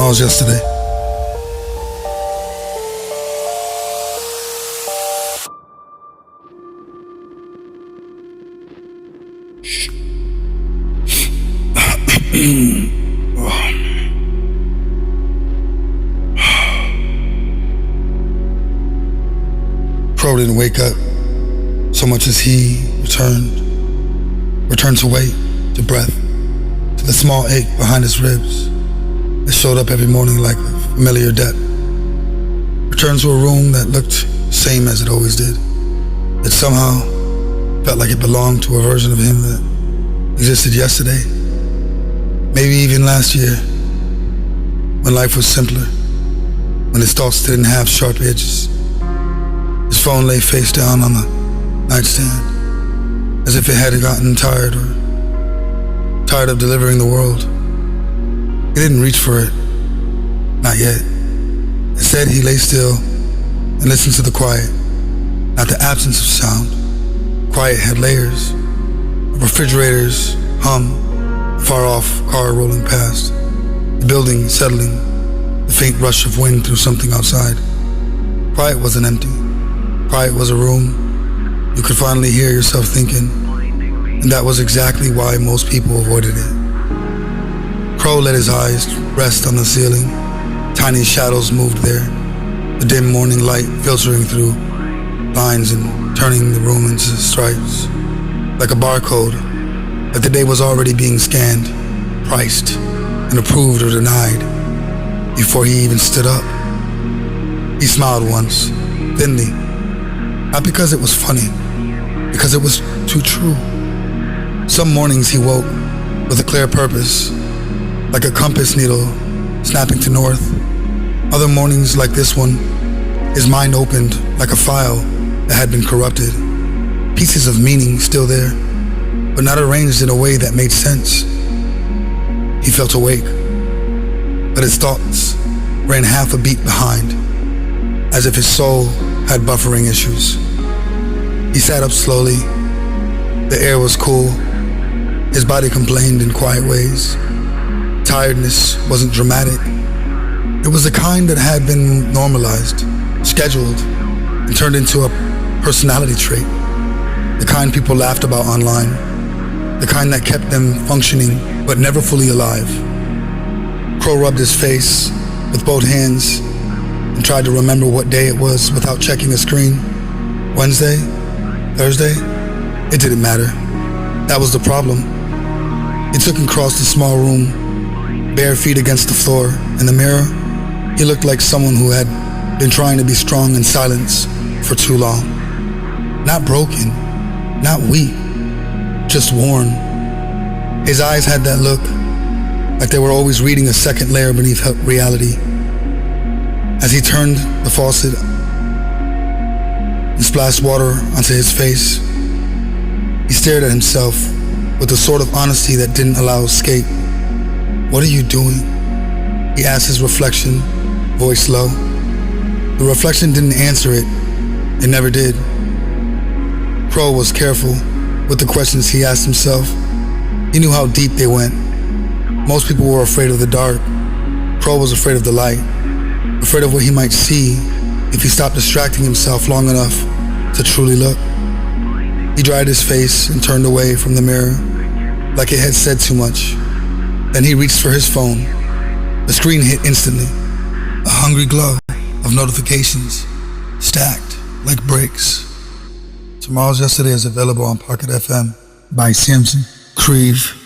Tomorrow's yesterday. Crow didn't wake up so much as he returned to weight, to breath, to the small ache behind his ribs that showed up every morning like a familiar debt. Returned to a room that looked the same as it always did, that somehow felt like it belonged to a version of him that existed yesterday, maybe even last year, when life was simpler, when his thoughts didn't have sharp edges. His phone lay face down on the nightstand, as if it had gotten tired of delivering the world. He didn't reach for it, not yet. Instead, he lay still and listened to the quiet, not the absence of sound. Quiet had layers, a refrigerator's hum, a far-off car rolling past, the building settling, the faint rush of wind through something outside. Quiet wasn't empty. Quiet was a room you could finally hear yourself thinking, and that was exactly why most people avoided it. Crow let his eyes rest on the ceiling. Tiny shadows moved there, the dim morning light filtering through lines and turning the room into stripes, like a barcode, like the day was already being scanned, priced, and approved or denied before he even stood up. He smiled once, thinly, not because it was funny, because it was too true. Some mornings he woke with a clear purpose, like a compass needle snapping to north. Other mornings like this one, his mind opened like a file that had been corrupted. Pieces of meaning still there, but not arranged in a way that made sense. He felt awake, but his thoughts ran half a beat behind, as if his soul had buffering issues. He sat up slowly. The air was cool. His body complained in quiet ways. Tiredness wasn't dramatic. It was the kind that had been normalized, scheduled, and turned into a personality trait. The kind people laughed about online. The kind that kept them functioning, but never fully alive. Crow rubbed his face with both hands and tried to remember what day it was without checking a screen. Wednesday? Thursday? It didn't matter. That was the problem. He took and crossed the small room, bare feet against the floor. In the mirror, he looked like someone who had been trying to be strong in silence for too long. Not broken, not weak, just worn. His eyes had that look, like they were always reading a second layer beneath reality. As he turned the faucet and splashed water onto his face, he stared at himself with a sort of honesty that didn't allow escape. "What are you doing?" he asked his reflection, voice low. The reflection didn't answer it. It never did. Crow was careful with the questions he asked himself. He knew how deep they went. Most people were afraid of the dark. Crow was afraid of the light, afraid of what he might see if he stopped distracting himself long enough to truly look. He dried his face and turned away from the mirror, like it had said too much. Then he reached for his phone. The screen hit instantly, a hungry glow of notifications, stacked like bricks. Tomorrow's Yesterday is available on Pocket FM by Samzins Creative.